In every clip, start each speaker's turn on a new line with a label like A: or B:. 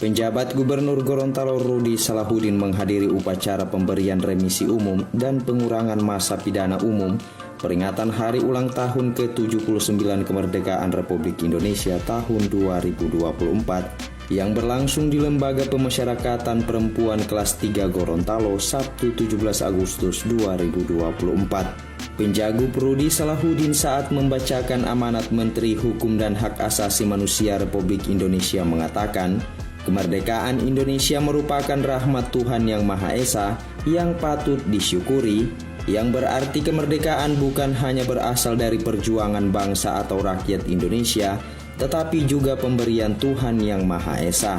A: Penjabat Gubernur Gorontalo Rudy Salahuddin menghadiri upacara pemberian remisi umum dan pengurangan masa pidana umum peringatan hari ulang tahun ke-79 kemerdekaan Republik Indonesia tahun 2024 yang berlangsung di Lembaga Pemasyarakatan Perempuan Kelas 3 Gorontalo Sabtu 17 Agustus 2024. Penjagut Rudy Salahuddin saat membacakan amanat Menteri Hukum dan Hak Asasi Manusia Republik Indonesia mengatakan, kemerdekaan Indonesia merupakan rahmat Tuhan Yang Maha Esa yang patut disyukuri, yang berarti kemerdekaan bukan hanya berasal dari perjuangan bangsa atau rakyat Indonesia, tetapi juga pemberian Tuhan Yang Maha Esa.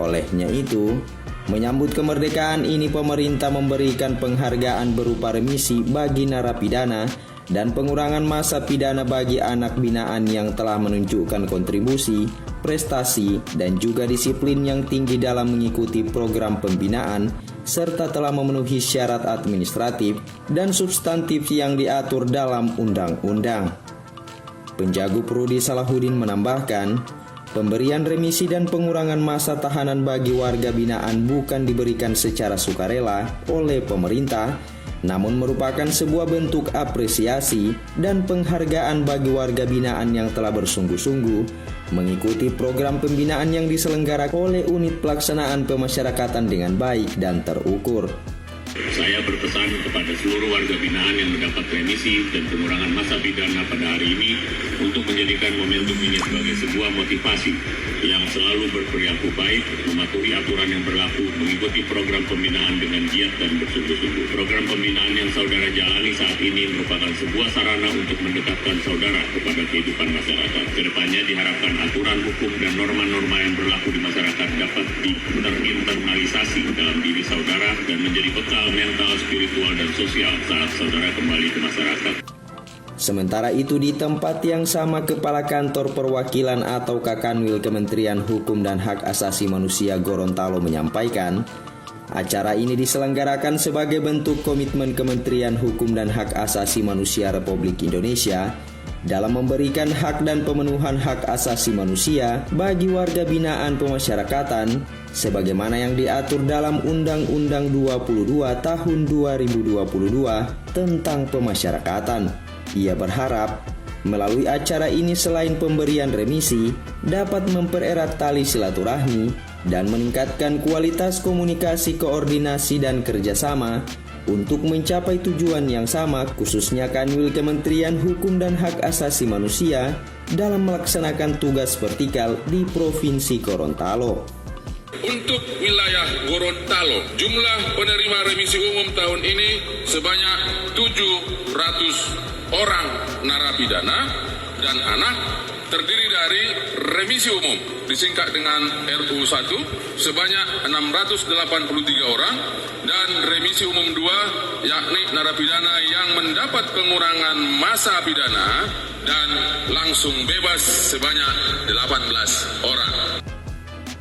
A: Olehnya itu, menyambut kemerdekaan ini pemerintah memberikan penghargaan berupa remisi bagi narapidana dan pengurangan masa pidana bagi anak binaan yang telah menunjukkan kontribusi, prestasi, dan juga disiplin yang tinggi dalam mengikuti program pembinaan, serta telah memenuhi syarat administratif dan substantif yang diatur dalam undang-undang. Penjagut Rudy Salahuddin menambahkan, pemberian remisi dan pengurangan masa tahanan bagi warga binaan bukan diberikan secara sukarela oleh pemerintah, namun merupakan sebuah bentuk apresiasi dan penghargaan bagi warga binaan yang telah bersungguh-sungguh mengikuti program pembinaan yang diselenggarakan oleh unit pelaksanaan pemasyarakatan dengan baik dan terukur.
B: Saya berpesan kepada seluruh warga binaan yang mendapat remisi dan pengurangan masa pidana pada hari ini untuk menjadikan momentum ini sebagai sebuah motivasi yang selalu berperilaku baik, mematuhi aturan yang berlaku, mengikuti program pembinaan dengan giat dan bersungguh-sungguh. Program pembinaan yang saudara jalani saat ini merupakan sebuah sarana untuk mendekatkan saudara kepada kehidupan masyarakat. Kedepannya diharapkan aturan hukum dan norma-norma yang berlaku di masyarakat dapat terinternalisasi dalam diri saudara dan menjadi bekal mental, spiritual, dan sosial saat saudara kembali ke masyarakat.
A: Sementara itu di tempat yang sama Kepala Kantor Perwakilan atau Kakanwil Kementerian Hukum dan Hak Asasi Manusia Gorontalo menyampaikan, acara ini diselenggarakan sebagai bentuk komitmen Kementerian Hukum dan Hak Asasi Manusia Republik Indonesia dalam memberikan hak dan pemenuhan hak asasi manusia bagi warga binaan pemasyarakatan sebagaimana yang diatur dalam Undang-Undang 22 Tahun 2022 tentang pemasyarakatan. Ia berharap melalui acara ini selain pemberian remisi dapat mempererat tali silaturahmi dan meningkatkan kualitas komunikasi, koordinasi, dan kerjasama untuk mencapai tujuan yang sama, khususnya Kanwil Kementerian Hukum dan Hak Asasi Manusia dalam melaksanakan tugas vertikal di Provinsi Gorontalo.
C: Untuk wilayah Gorontalo, jumlah penerima remisi umum tahun ini sebanyak 700 orang narapidana dan anak, terdiri dari remisi umum disingkat dengan RU1 sebanyak 683 orang dan remisi umum 2 yakni narapidana yang mendapat pengurangan masa pidana dan langsung bebas sebanyak 18 orang.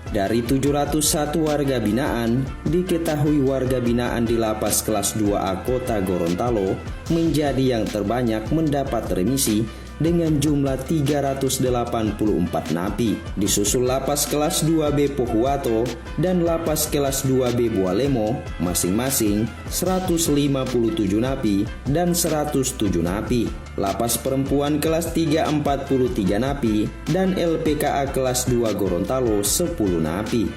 A: Dari 701 warga binaan, diketahui warga binaan di Lapas Kelas 2A Kota Gorontalo menjadi yang terbanyak mendapat remisi dengan jumlah 384 napi. Disusul Lapas Kelas 2B Pohuwato dan Lapas Kelas 2B Bualemo masing-masing 157 napi dan 107 napi. Lapas Perempuan Kelas 3 43 napi dan LPKA Kelas 2 Gorontalo 10 napi.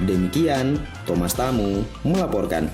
A: Demikian, Thomas Tamu melaporkan.